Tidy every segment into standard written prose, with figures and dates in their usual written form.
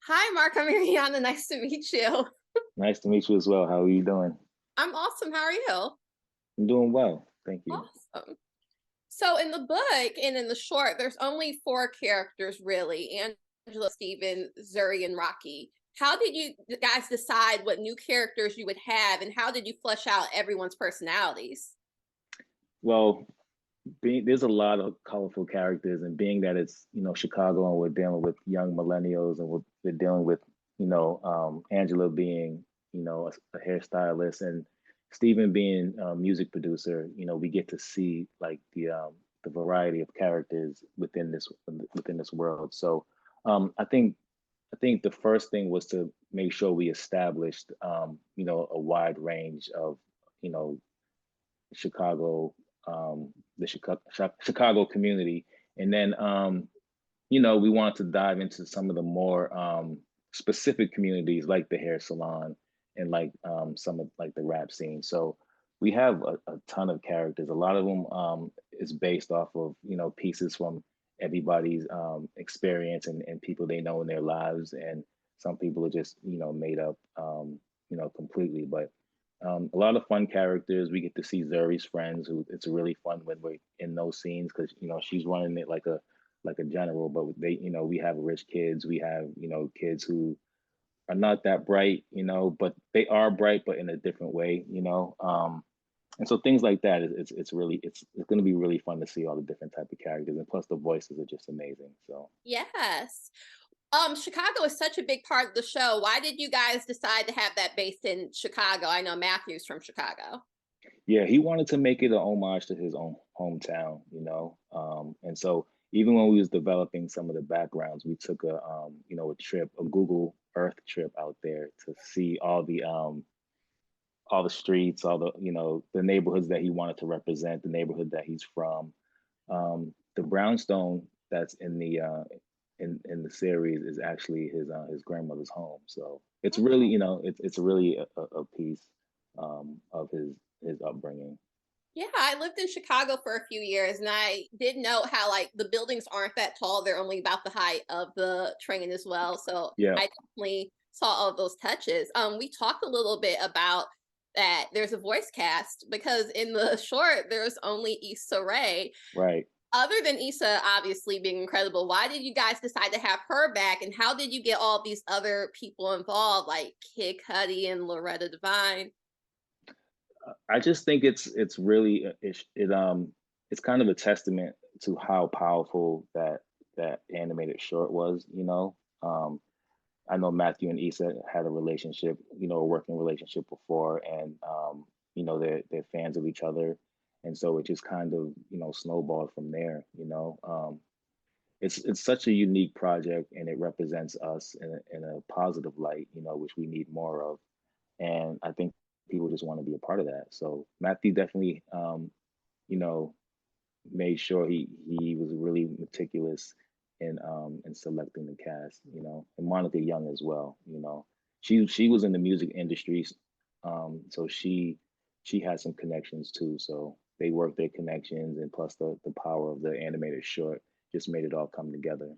Hi, Mark. I'm Ariana. Nice to meet you. Nice to meet you as well. How are you doing? I'm awesome. How are you? I'm doing well. Thank you. Awesome. So, in the book and in the short, there's only four characters really: Angela, Steven, Zuri, and Rocky. How did you guys decide what new characters you would have, and how did you flesh out everyone's personalities? Well, there's a lot of colorful characters, and being that it's Chicago and we're dealing with young millennials, and we're dealing with Angela being a hairstylist, and Stephen being a music producer. We get to see like the variety of characters within this world. So I think the first thing was to make sure we established a wide range of you know Chicago, the Chicago community. And then, we want to dive into some of the more specific communities like the hair salon and like some of like the rap scene. So we have a ton of characters. A lot of them is based off of, pieces from everybody's experience and people they know in their lives. And some people are just, made up, completely. But a lot of fun characters. We get to see Zuri's friends, who it's really fun when we're in those scenes because she's running it like a general. But we have rich kids. We have kids who are not that bright, but they are bright, but in a different way. And so things like that. It's going to be really fun to see all the different type of characters, and plus the voices are just amazing. So. Yes. Chicago is such a big part of the show. Why did you guys decide to have that based in Chicago? I know Matthew's from Chicago. Yeah, he wanted to make it an homage to his own hometown, and so even when we was developing some of the backgrounds, we took a trip, a Google Earth trip out there to see all the streets, all the neighborhoods that he wanted to represent, the neighborhood that he's from. The brownstone that's in the series is actually his grandmother's home. So it's really, it's really a piece of his upbringing. Yeah, I lived in Chicago for a few years and I did note how like the buildings aren't that tall. They're only about the height of the train as well. So Yeah, I definitely saw all of those touches. We talked a little bit about that there's a voice cast because in the short there's only Issa Rae. right. Other than Issa obviously being incredible, why did you guys decide to have her back and how did you get all these other people involved like Kid Cudi and Loretta Devine? I just think it's really it's kind of a testament to how powerful that animated short was. I know Matthew and Issa had a relationship, a working relationship before, and they're fans of each other, and so it just kind of snowballed from there. It's such a unique project, and it represents us in a positive light, which we need more of, and I think people just want to be a part of that. So Matthew definitely, you know, made sure he was really meticulous in selecting the cast, and Monica Young as well. She was in the music industry, so she had some connections too. So they worked their connections, and plus the power of the animated short just made it all come together.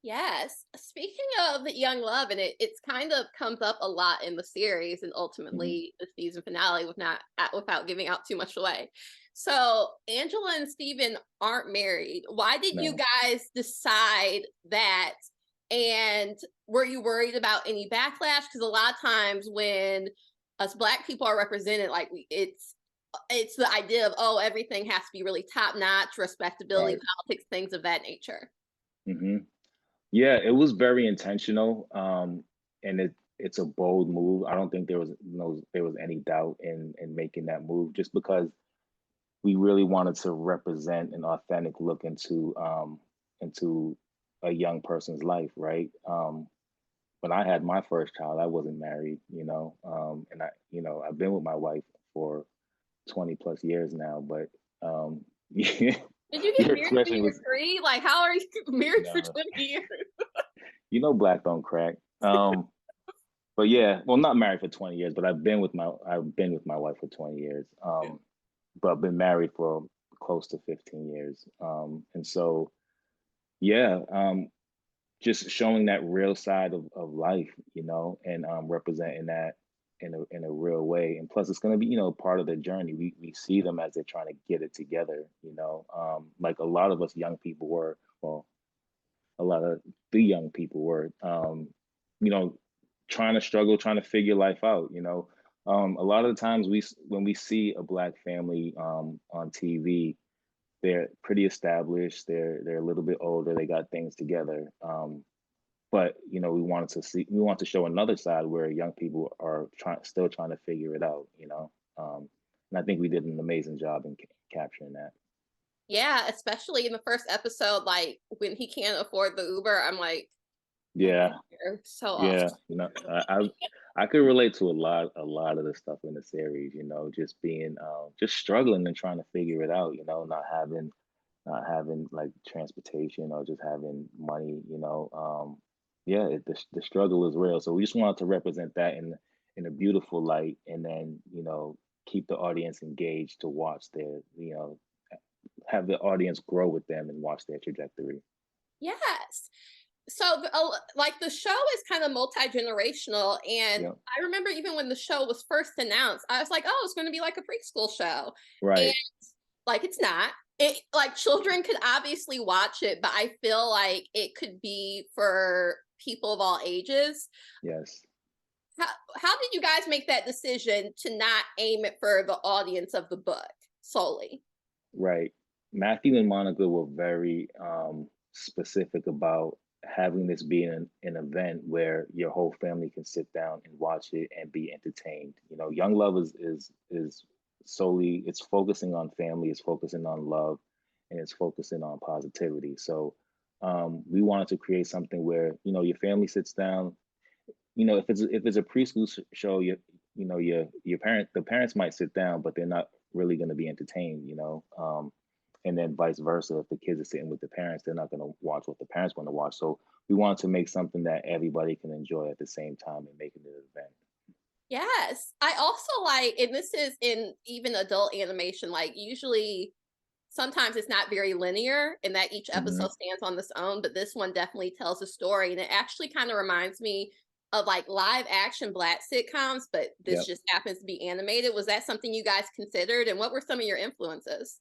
Yes. Speaking of Young Love, and it's kind of comes up a lot in the series and Hmm. ultimately the season finale with not without giving out too much away. So Angela and Steven aren't married. Why did you No. guys decide that? And were you worried about any backlash? Because a lot of times when us black people are represented, like it's the idea of oh everything has to be really top notch, respectability, Right. politics, things of that nature. Hmm. Yeah, it was very intentional, and it's a bold move. I don't think there was any doubt in making that move, just because we really wanted to represent an authentic look into a young person's life, right? When I had my first child, I wasn't married, and I've been with my wife for 20 plus years now, but Did you get your married when question you were was, 3? Like, how are you married for no, 20 years? black don't crack. But yeah, well, not married for 20 years, but I've been with my wife for 20 years. But I've been married for close to 15 years. And so yeah, just showing that real side of life, and representing that in a real way. And plus, it's going to be, part of the journey. We see them as they're trying to get it together. Like a lot of us young people were, well, a lot of the young people were, you know, trying to struggle, trying to figure life out. A lot of the times when we see a black family on TV, they're pretty established. They're a little bit older. They got things together. But we want to show another side where young people are still trying to figure it out. And I think we did an amazing job in capturing that. Yeah, especially in the first episode, like when he can't afford the Uber, I'm like, Yeah, you're so off. yeah. I could relate to a lot of the stuff in the series. Just being just struggling and trying to figure it out. Not having like transportation or just having money. Yeah, the struggle is real. So we just wanted to represent that in a beautiful light, and then keep the audience engaged to watch have the audience grow with them and watch their trajectory. Yes. So, like the show is kind of multi-generational, and Yeah. I remember even when the show was first announced, I was like, "Oh, it's going to be like a preschool show," and Right. like it's not. It like children could obviously watch it, but I feel like it could be for people of all ages. Yes. How did you guys make that decision to not aim it for the audience of the book solely? Right. Matthew and Monica were very specific about having this be an event where your whole family can sit down and watch it and be entertained. Young Love is solely, it's focusing on family, it's focusing on love, and it's focusing on positivity. So we wanted to create something where your family sits down. If it's a preschool show, the parents might sit down, but they're not really going to be entertained. And then vice versa. If the kids are sitting with the parents, they're not going to watch what the parents want to watch. So we wanted to make something that everybody can enjoy at the same time and making it an event. Yes. I also like, and this is in even adult animation, like usually sometimes it's not very linear and that each Hmm. episode stands on its own, but this one definitely tells a story. And it actually kind of reminds me of like live action black sitcoms, but this Yep. just happens to be animated. Was that something you guys considered? And what were some of your influences?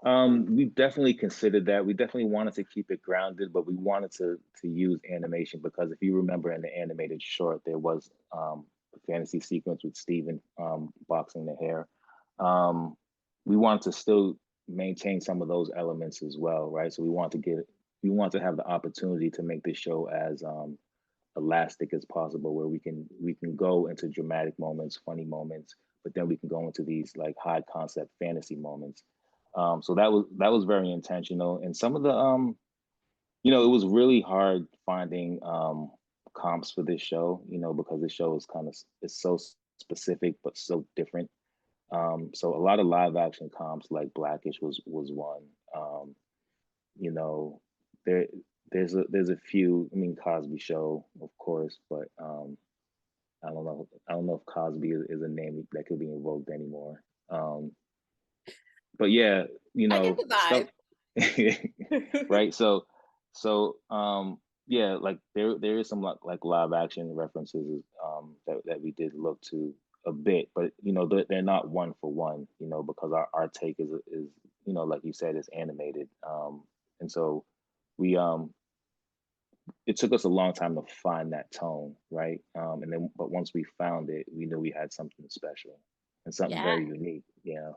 We definitely considered that. We definitely wanted to keep it grounded, but we wanted to use animation because if you remember in the animated short, there was a fantasy sequence with Steven boxing the hair. Um, we wanted to still maintain some of those elements as well, right? So we want to have the opportunity to make this show as elastic as possible, where we can go into dramatic moments, funny moments, but then we can go into these like high concept fantasy moments. So that was very intentional, and some of the it was really hard finding comps for this show, because this show is it's so specific but so different. So a lot of live action comps like Blackish was one. You know, there there's a few. I mean, Cosby Show, of course, but I don't know. I don't know if Cosby is a name that could be invoked anymore. Um, but yeah, I get stuff. the vibe. Right. So yeah, like there is some like live action references that we did look to a bit, but they're not one for one, because our take is like you said, is animated. And so we it took us a long time to find that tone, right? And then but once we found it, we knew we had something special and something Yeah. very unique. Yeah.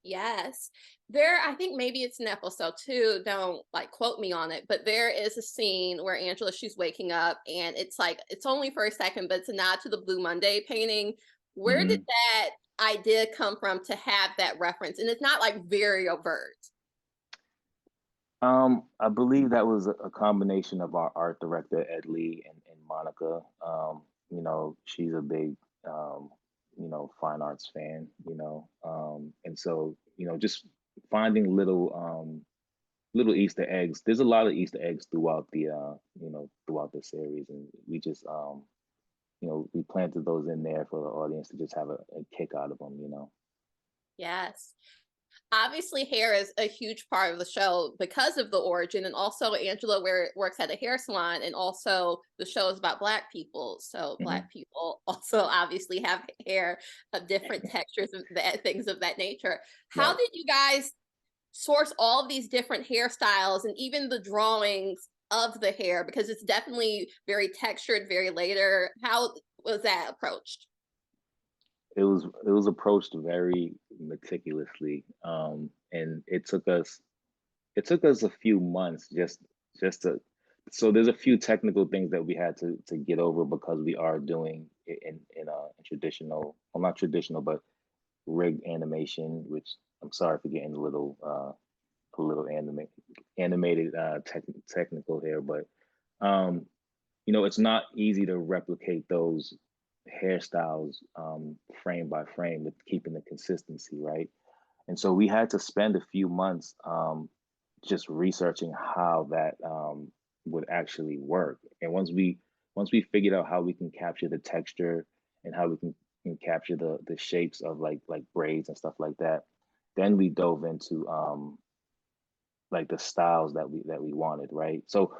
Yes. There, I think maybe it's in episode 2, don't like quote me on it, but there is a scene where Angela, she's waking up and it's like, it's only for a second, but it's a nod to the Blue Monday painting. Where did Hmm. that idea come from to have that reference? And it's not like very overt. I believe that was a combination of our art director Ed Lee and Monica. She's a big fine arts fan, and so just finding little Easter eggs. There's a lot of Easter eggs throughout the series, and we just we planted those in there for the audience to just have a kick out of them. Yes. Obviously hair is a huge part of the show because of the origin, and also Angela where works at a hair salon, and also the show is about Black people, so Mhm. Black people also obviously have hair of different textures and things of that nature. How Right. did you guys source all of these different hairstyles and even the drawings of the hair, because it's definitely very textured, very later? How was that approached? It was approached very meticulously, and it took us a few months just to. So there's a few technical things that we had to get over because we are doing it in traditional, well, not traditional, but rig animation, which I'm sorry for getting a little animated technical here, but um, it's not easy to replicate those hairstyles frame by frame with keeping the consistency, right? And so we had to spend a few months just researching how that would actually work. And once we figured out how we can capture the texture and how we can capture the shapes of like braids and stuff like that, then we dove into like the styles that we wanted, right? So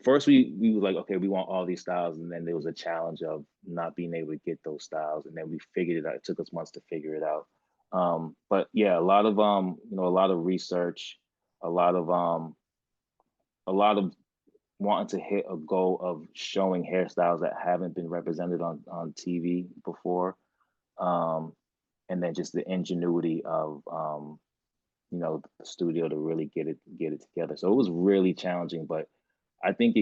first we were like, okay, we want all these styles, and then there was a challenge of not being able to get those styles, and then we figured it out. It took us months to figure it out. But yeah, a lot of research, a lot of a lot of wanting to hit a goal of showing hairstyles that haven't been represented on TV before. Um, and then just the ingenuity of the studio to really get it together. So it was really challenging, but I think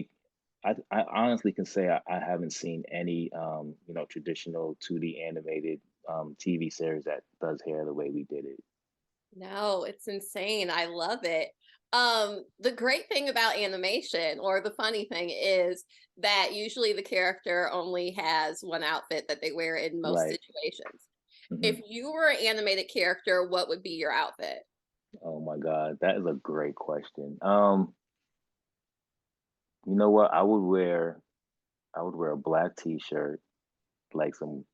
I honestly can say I haven't seen any traditional 2D animated TV series that does hair the way we did it. No, it's insane. I love it. The great thing about animation, or the funny thing, is that usually the character only has one outfit that they wear in most Right. situations. Hmm. If you were an animated character, what would be your outfit? Oh my God, that is a great question. You know what? I would wear a black t-shirt, like some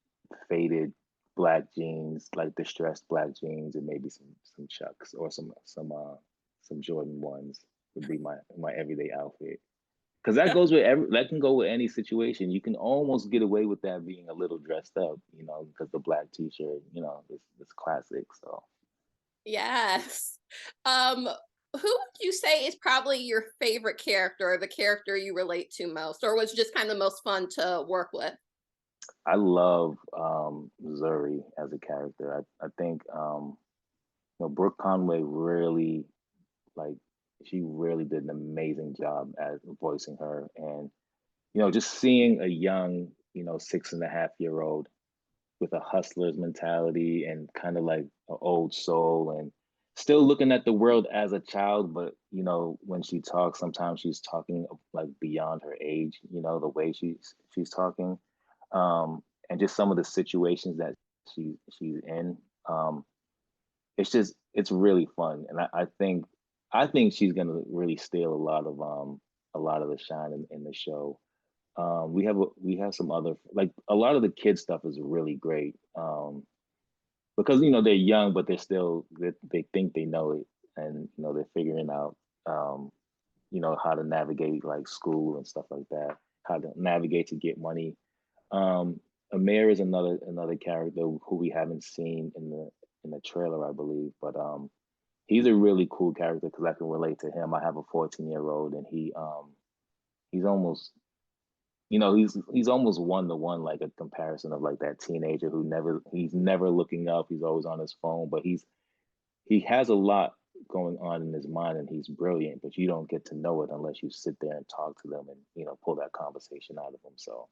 faded black jeans, like distressed black jeans, and maybe some Chucks or some Jordan ones would be my everyday outfit. Because that can go with any situation. You can almost get away with that being a little dressed up, because the black t-shirt, it's classic. So Yes. Um, who would you say is probably your favorite character, or the character you relate to most, or was just kind of most fun to work with? I love Zuri as a character. I think Brooke Conway really, like, she really did an amazing job at voicing her. And just seeing a young 6.5-year-old with a hustler's mentality and kind of like an old soul, and still looking at the world as a child, but when she talks, sometimes she's talking like beyond her age, the way she's talking, and just some of the situations that she's in. um it's really fun, and I think she's gonna really steal a lot of the shine in the show. We have some other, like, a lot of the kid stuff is really great, because they're young, but they think they know it, and they're figuring out how to navigate like school and stuff like that, how to navigate to get money. Um, Amir is another character who we haven't seen in the trailer, I believe, but he's a really cool character because I can relate to him. I have a 14-year-old, and he's almost he's almost one to one, like a comparison of like that teenager he's never looking up. He's always on his phone, but he has a lot going on in his mind, and he's brilliant, but you don't get to know it unless you sit there and talk to them and pull that conversation out of them. So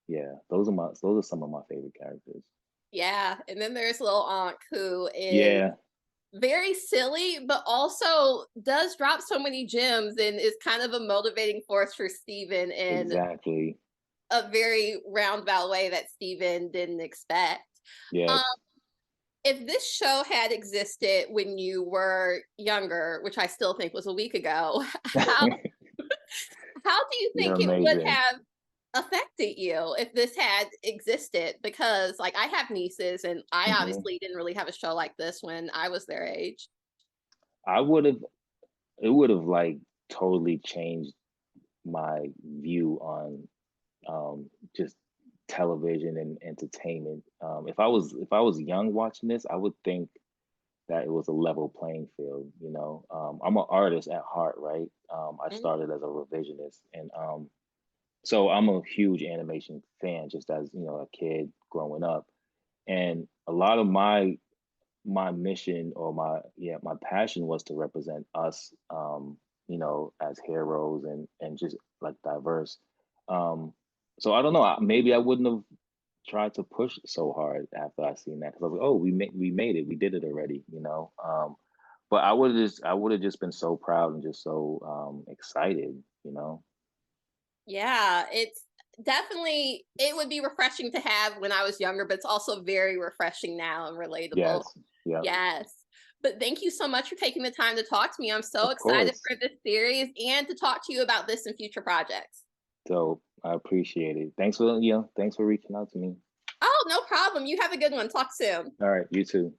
yeah, those are some of my favorite characters. Yeah, and then there's Lil Ankh, who is Yeah, very silly, but also does drop so many gems and is kind of a motivating force for Steven in exactly. a very roundabout way that Steven didn't expect. Yep. Um, if this show had existed when you were younger, which I still think was a week ago, how how do you You're think it would amazing. have affected you if this had existed? Because like I have nieces and I Hmm. obviously didn't really have a show like this when I was their age. I would have, it would have like totally changed my view on just television and entertainment. If I was young watching this, I would think that it was a level playing field. You know, I'm an artist at heart, right? I Mhm. started as a revisionist, and so I'm a huge animation fan, just as you know, a kid growing up. And a lot of my mission or my passion was to represent us, you know, as heroes and just like diverse. Um, so I don't know. Maybe I wouldn't have tried to push so hard after I seen that because I was like, oh, we made it, we did it already, you know. But I would have just been so proud and just so excited, you know. Yeah, it's definitely it would be refreshing to have when I was younger, but it's also very refreshing now and relatable. Yes, yeah, Yes. But thank you so much for taking the time to talk to me. I'm so of excited course. for this series and to talk to you about this in future projects. So I appreciate it. Thanks for, you know, thanks for reaching out to me. Oh, no problem. You have a good one. Talk soon. All right, you too.